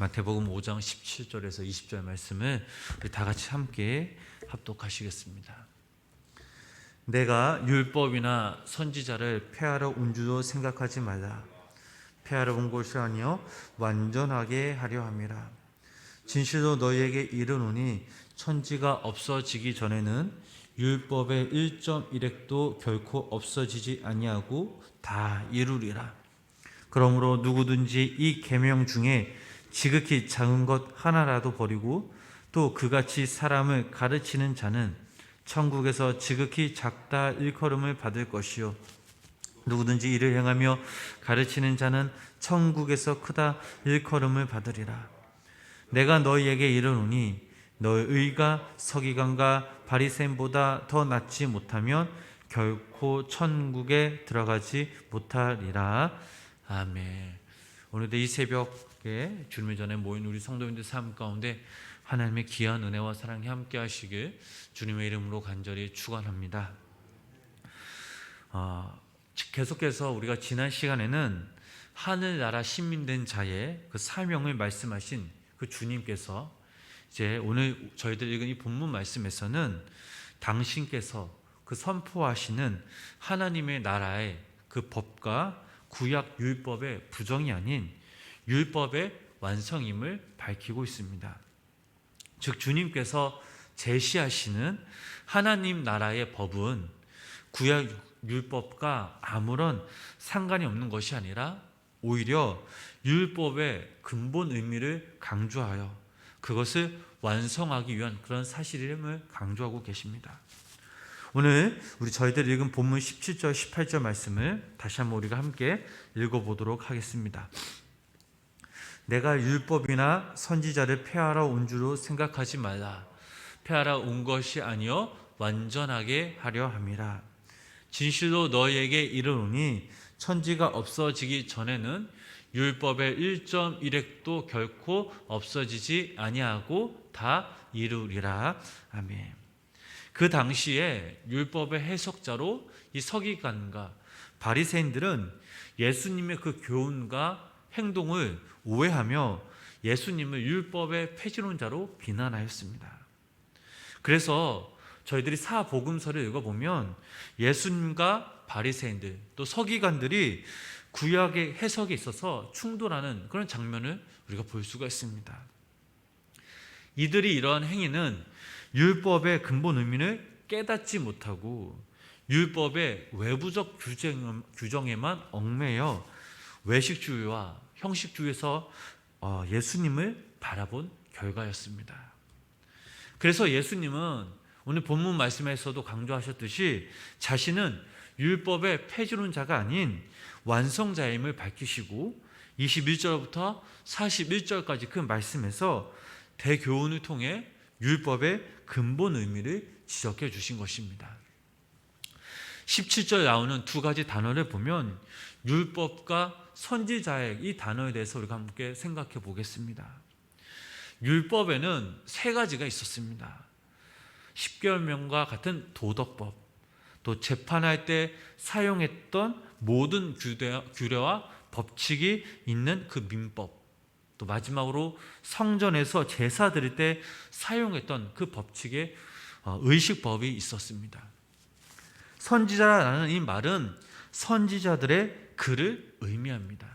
마태복음 5장 17절에서 20절 말씀을 우리 다 같이 함께 합독하시겠습니다. 내가 율법이나 선지자를 폐하러 온 줄로 생각하지 말라. 폐하러 온 것이 아니요 완전하게 하려 함이라. 진실로 너희에게 이르노니 천지가 없어지기 전에는 율법의 1.1획도 결코 없어지지 아니하고 다 이루리라. 그러므로 누구든지 이 계명 중에 지극히 작은 것 하나라도 버리고 또 그같이 사람을 가르치는 자는 천국에서 지극히 작다 일컬음을 받을 것이요 누구든지 이를 행하며 가르치는 자는 천국에서 크다 일컬음을 받으리라. 내가 너희에게 이르노니 너희 의가 서기관과 바리새인보다 더 낫지 못하면 결코 천국에 들어가지 못하리라. 아멘. 오늘도 이 새벽에 주님의 전에 모인 우리 성도님들 삶 가운데 하나님의 귀한 은혜와 사랑이 함께 하시길 주님의 이름으로 간절히 축원합니다. 계속해서 우리가 지난 시간에는 하늘나라 시민된 자의 그 사명을 말씀하신 그 주님께서 이제 오늘 저희들 읽은 이 본문 말씀에서는 당신께서 그 선포하시는 하나님의 나라의 그 법과 구약 율법의 부정이 아닌 율법의 완성임을 밝히고 있습니다. 즉 주님께서 제시하시는 하나님 나라의 법은 구약 율법과 아무런 상관이 없는 것이 아니라 오히려 율법의 근본 의미를 강조하여 그것을 완성하기 위한 그런 사실임을 강조하고 계십니다. 오늘 저희들 읽은 본문 17절 18절 말씀을 다시 한번 우리가 함께 읽어보도록 하겠습니다. 내가 율법이나 선지자를 폐하러 온 줄로 생각하지 말라. 폐하러 온 것이 아니요 완전하게 하려 함이라. 진실로 너희에게 이르노니 천지가 없어지기 전에는 율법의 1.1획도 결코 없어지지 아니하고 다 이루리라. 아멘. 그 당시에 율법의 해석자로 이 서기관과 바리새인들은 예수님의 그 교훈과 행동을 오해하며 예수님을 율법의 폐지론자로 비난하였습니다. 그래서 저희들이 사복음서를 읽어보면 예수님과 바리새인들 또 서기관들이 구약의 해석에 있어서 충돌하는 그런 장면을 우리가 볼 수가 있습니다. 이들이 이러한 행위는 율법의 근본 의미를 깨닫지 못하고 율법의 외부적 규정에만 얽매여 외식주의와 형식주의에서 예수님을 바라본 결과였습니다. 그래서 예수님은 오늘 본문 말씀에서도 강조하셨듯이 자신은 율법의 폐지론자가 아닌 완성자임을 밝히시고 21절부터 41절까지 그 말씀에서 대교훈을 통해 율법의 근본 의미를 지적해 주신 것입니다. 17절 나오는 두 가지 단어를 보면 율법과 선지자의 이 단어에 대해서 우리가 함께 생각해 보겠습니다. 율법에는 세 가지가 있었습니다. 십계명과 같은 도덕법, 또 재판할 때 사용했던 모든 규례와 법칙이 있는 그 민법, 또 마지막으로 성전에서 제사 드릴 때 사용했던 그 법칙의 의식법이 있었습니다. 선지자라는 이 말은 선지자들의 글을 의미합니다.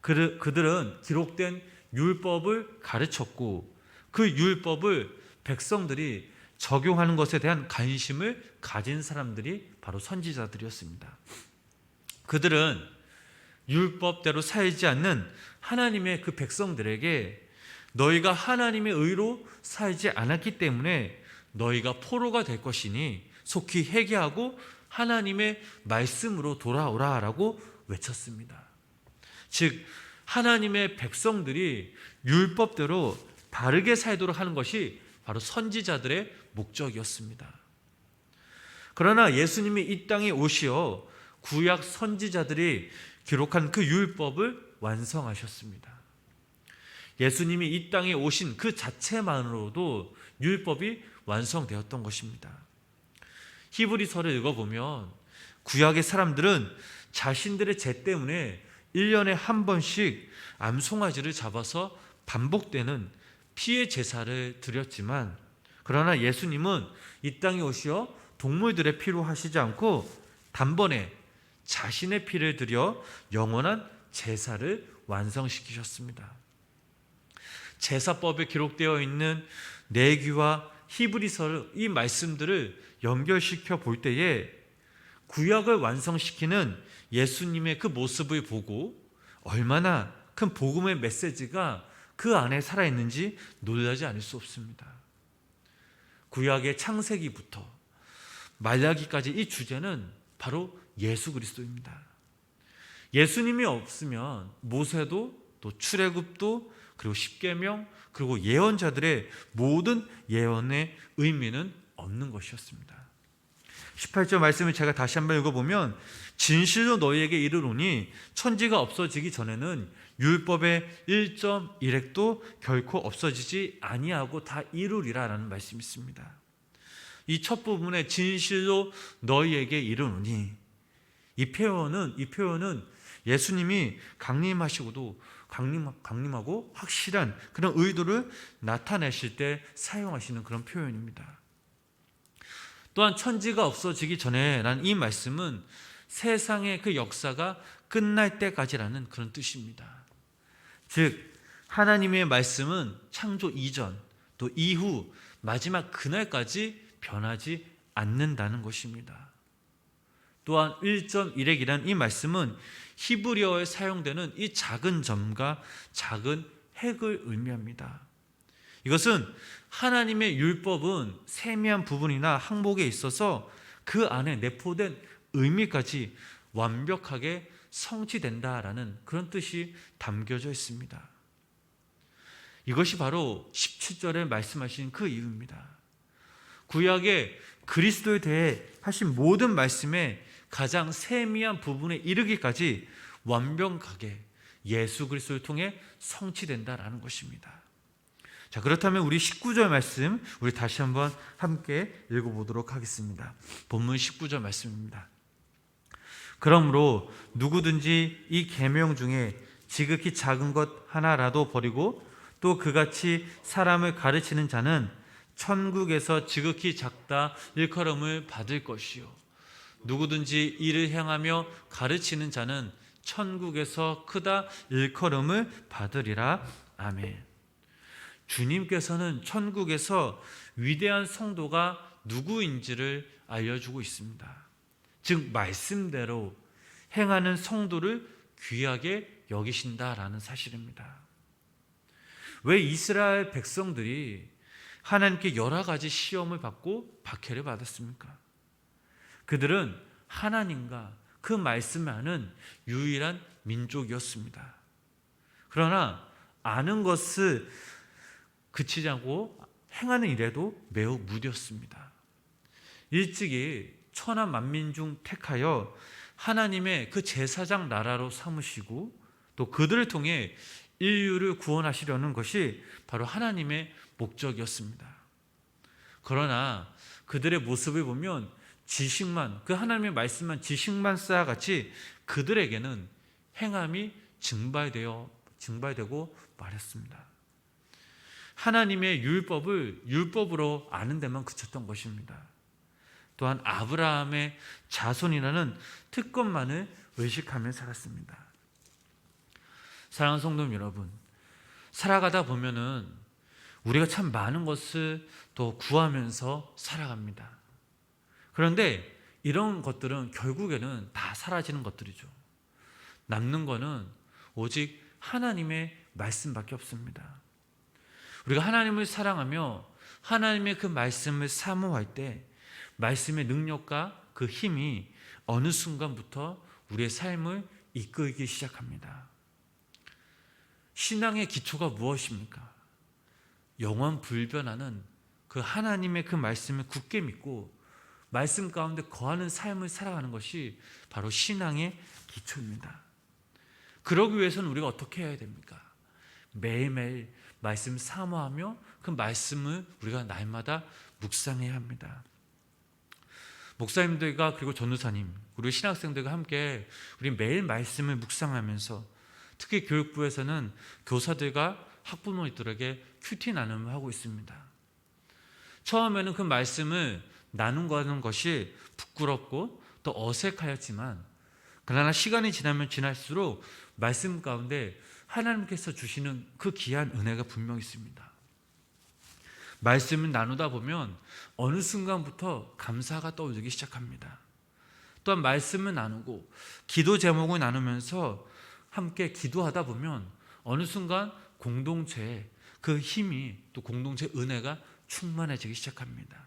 그들은 기록된 율법을 가르쳤고 그 율법을 백성들이 적용하는 것에 대한 관심을 가진 사람들이 바로 선지자들이었습니다. 그들은 율법대로 살지 않는 하나님의 그 백성들에게 너희가 하나님의 의로 살지 않았기 때문에 너희가 포로가 될 것이니 속히 회개하고 하나님의 말씀으로 돌아오라라고 외쳤습니다. 즉 하나님의 백성들이 율법대로 바르게 살도록 하는 것이 바로 선지자들의 목적이었습니다. 그러나 예수님이 이 땅에 오시어 구약 선지자들이 기록한 그 율법을 완성하셨습니다. 예수님이 이 땅에 오신 그 자체만으로도 율법이 완성되었던 것입니다. 히브리서를 읽어보면 구약의 사람들은 자신들의 죄 때문에 1년에 한 번씩 암송아지를 잡아서 반복되는 피의 제사를 드렸지만, 그러나 예수님은 이 땅에 오시어 동물들의 피로 하시지 않고 단번에 자신의 피를 들여 영원한 제사를 완성시키셨습니다. 제사법에 기록되어 있는 레위기와 히브리서 이 말씀들을 연결시켜 볼 때에 구약을 완성시키는 예수님의 그 모습을 보고 얼마나 큰 복음의 메시지가 그 안에 살아있는지 놀라지 않을 수 없습니다. 구약의 창세기부터 말라기까지 이 주제는 바로 예수 그리스도입니다. 예수님이 없으면 모세도 또 출애굽도 그리고 십계명 그리고 예언자들의 모든 예언의 의미는 없는 것이었습니다. 18절 말씀을 제가 다시 한번 읽어보면, 진실로 너희에게 이르노니 천지가 없어지기 전에는 율법의 1.1획도 결코 없어지지 아니하고 다 이루리라 라는 말씀이 있습니다. 이 첫 부분에 진실로 너희에게 이르노니, 이 표현은 예수님이 강림하고 확실한 그런 의도를 나타내실 때 사용하시는 그런 표현입니다. 또한 천지가 없어지기 전에라는 이 말씀은 세상의 그 역사가 끝날 때까지라는 그런 뜻입니다. 즉 하나님의 말씀은 창조 이전 또 이후 마지막 그날까지 변하지 않는다는 것입니다. 또한 1.1획이라는 이 말씀은 히브리어에 사용되는 이 작은 점과 작은 획을 의미합니다. 이것은 하나님의 율법은 세미한 부분이나 항목에 있어서 그 안에 내포된 의미까지 완벽하게 성취된다라는 그런 뜻이 담겨져 있습니다. 이것이 바로 17절에 말씀하신 그 이유입니다. 구약의 그리스도에 대해 하신 모든 말씀의 가장 세미한 부분에 이르기까지 완벽하게 예수 그리스도를 통해 성취된다라는 것입니다. 자, 그렇다면 우리 19절 말씀 우리 다시 한번 함께 읽어보도록 하겠습니다. 본문 19절 말씀입니다. 그러므로 누구든지 이 계명 중에 지극히 작은 것 하나라도 버리고 또 그같이 사람을 가르치는 자는 천국에서 지극히 작다 일컬음을 받을 것이요, 누구든지 이를 행하며 가르치는 자는 천국에서 크다 일컬음을 받으리라. 아멘. 주님께서는 천국에서 위대한 성도가 누구인지를 알려주고 있습니다. 즉 말씀대로 행하는 성도를 귀하게 여기신다라는 사실입니다. 왜 이스라엘 백성들이 하나님께 여러 가지 시험을 받고 박해를 받았습니까? 그들은 하나님과 그 말씀을 아는 유일한 민족이었습니다. 그러나 아는 것을 그치지 않고 행하는 일에도 매우 무뎠습니다. 일찍이 천하 만민 중 택하여 하나님의 그 제사장 나라로 삼으시고 또 그들을 통해 인류를 구원하시려는 것이 바로 하나님의 목적이었습니다. 그러나 그들의 모습을 보면 지식만, 그 하나님의 말씀만 지식만 쌓아같이 그들에게는 행함이 증발되고 말았습니다. 하나님의 율법을 율법으로 아는 데만 그쳤던 것입니다. 또한 아브라함의 자손이라는 특권만을 의식하며 살았습니다. 사랑하는 성도 여러분, 살아가다 보면은 우리가 참 많은 것을 또 구하면서 살아갑니다. 그런데 이런 것들은 결국에는 다 사라지는 것들이죠. 남는 거는 오직 하나님의 말씀밖에 없습니다. 우리가 하나님을 사랑하며 하나님의 그 말씀을 사모할 때 말씀의 능력과 그 힘이 어느 순간부터 우리의 삶을 이끌기 시작합니다. 신앙의 기초가 무엇입니까? 영원 불변하는 그 하나님의 그 말씀을 굳게 믿고 말씀 가운데 거하는 삶을 살아가는 것이 바로 신앙의 기초입니다. 그러기 위해서는 우리가 어떻게 해야 됩니까? 매일매일 말씀 사모하며 그 말씀을 우리가 날마다 묵상해야 합니다. 목사님들과 그리고 전도사님, 우리 신학생들과 함께 우리 매일 말씀을 묵상하면서 특히 교육부에서는 교사들과 학부모들에게 큐티 나눔을 하고 있습니다. 처음에는 그 말씀을 나눈 것이 부끄럽고 또 어색하였지만, 그러나 시간이 지나면 지날수록 말씀 가운데 하나님께서 주시는 그 귀한 은혜가 분명히 있습니다. 말씀을 나누다 보면 어느 순간부터 감사가 떠오르기 시작합니다. 또한 말씀을 나누고 기도 제목을 나누면서 함께 기도하다 보면 어느 순간 공동체의 그 힘이, 또 공동체의 은혜가 충만해지기 시작합니다.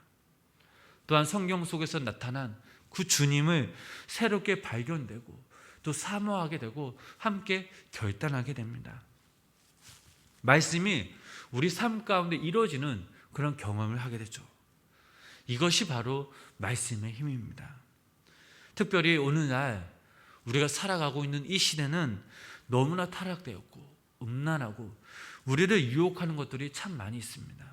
또한 성경 속에서 나타난 그 주님을 새롭게 발견되고 또 사모하게 되고 함께 결단하게 됩니다. 말씀이 우리 삶 가운데 이루어지는 그런 경험을 하게 되죠. 이것이 바로 말씀의 힘입니다. 특별히 오늘날 우리가 살아가고 있는 이 시대는 너무나 타락되었고 음란하고 우리를 유혹하는 것들이 참 많이 있습니다.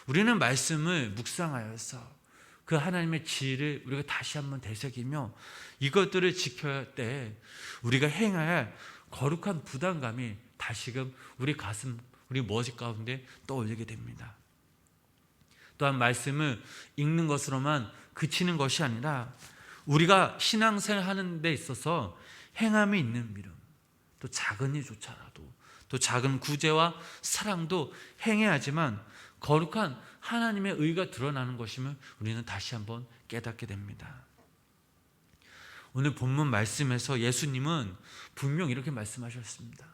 우리는 말씀을 묵상하여서 그 하나님의 지혜를 우리가 다시 한번 되새기며 이것들을 지켜야 할 때 우리가 행해야 할 거룩한 부담감이 다시금 우리 가슴, 우리 머리 가운데 떠올리게 됩니다. 또한 말씀을 읽는 것으로만 그치는 것이 아니라 우리가 신앙생활 하는 데 있어서 행함이 있는 믿음, 또 작은 일조차라도, 또 작은 구제와 사랑도 행해야지만 거룩한 하나님의 의가 드러나는 것임을 우리는 다시 한번 깨닫게 됩니다. 오늘 본문 말씀에서 예수님은 분명 이렇게 말씀하셨습니다.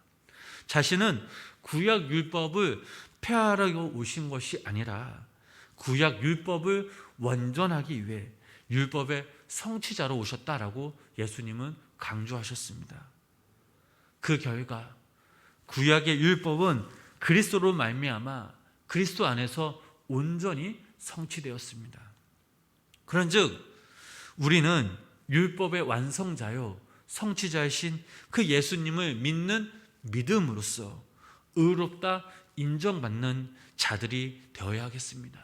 자신은 구약 율법을 폐하러 오신 것이 아니라 구약 율법을 완전하기 위해 율법의 성취자로 오셨다라고 예수님은 강조하셨습니다. 그 결과 구약의 율법은 그리스도로 말미암아 그리스도 안에서 온전히 성취되었습니다. 그런즉 우리는 율법의 완성자요 성취자이신 그 예수님을 믿는 믿음으로써 의롭다 인정받는 자들이 되어야 하겠습니다.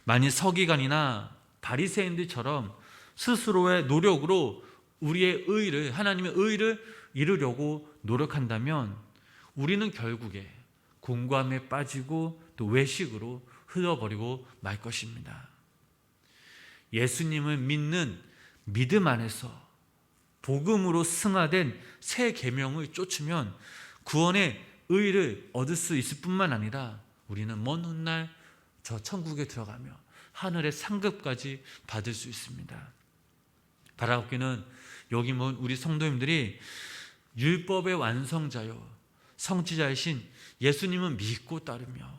만일 서기관이나 바리새인들처럼 스스로의 노력으로 우리의 의를, 하나님의 의를 이루려고 노력한다면 우리는 결국에 공고함에 빠지고 또 외식으로 흘러버리고 말 것입니다. 예수님을 믿는 믿음 안에서 복음으로 승화된 새 계명을 쫓으면 구원의 의를 얻을 수 있을 뿐만 아니라 우리는 먼 훗날 저 천국에 들어가며 하늘의 상급까지 받을 수 있습니다. 바라옵기는 여기 모은 우리 성도님들이 율법의 완성자요 성취자이신 예수님을 믿고 따르며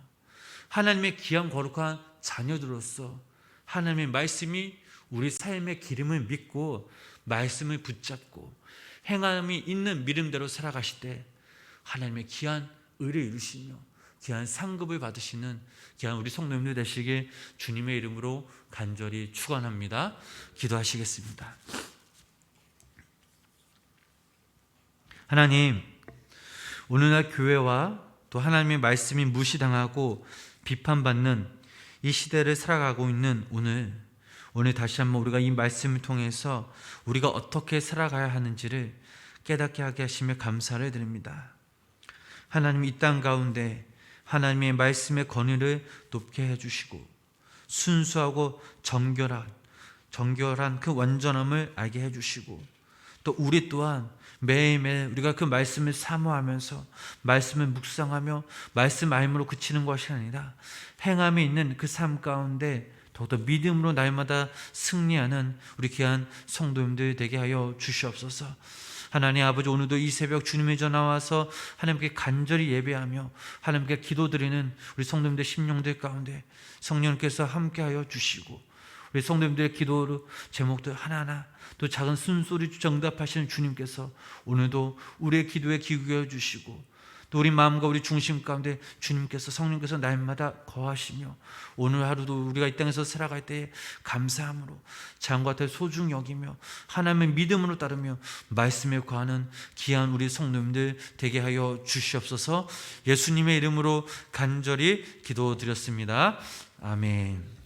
하나님의 귀한 거룩한 자녀들로서 하나님의 말씀이 우리 삶의 기름을 믿고 말씀을 붙잡고 행함이 있는 믿음대로 살아가실 때 하나님의 귀한 의를 이루시며 귀한 상급을 받으시는 귀한 우리 성도님들 되시길 주님의 이름으로 간절히 축원합니다. 기도하시겠습니다. 하나님, 오늘날 교회와 또 하나님의 말씀이 무시당하고 비판받는 이 시대를 살아가고 있는 오늘 다시 한번 우리가 이 말씀을 통해서 우리가 어떻게 살아가야 하는지를 깨닫게 하게 하시며 감사를 드립니다. 하나님, 이 땅 가운데 하나님의 말씀의 권위를 높게 해주시고 순수하고 정결한 그 완전함을 알게 해주시고 또 우리 또한 매일매일 우리가 그 말씀을 사모하면서 말씀을 묵상하며 말씀 알므로 그치는 것이 아니라 행함이 있는 그 삶 가운데 더욱더 믿음으로 날마다 승리하는 우리 귀한 성도님들 되게 하여 주시옵소서. 하나님 아버지, 오늘도 이 새벽 주님의 전 나와서 하나님께 간절히 예배하며 하나님께 기도드리는 우리 성도님들 심령들 가운데 성령께서 함께하여 주시고 우리 성도님들의 기도 제목들 하나하나 또 작은 순소리 정답하시는 주님께서 오늘도 우리의 기도에 귀 기울여 주시고 또 우리 마음과 우리 중심 가운데 주님께서 성령께서 날마다 거하시며 오늘 하루도 우리가 이 땅에서 살아갈 때에 감사함으로 장과 같아 소중히 여기며 하나님의 믿음으로 따르며 말씀에 거하는 귀한 우리 성도님들 되게 하여 주시옵소서. 예수님의 이름으로 간절히 기도드렸습니다. 아멘.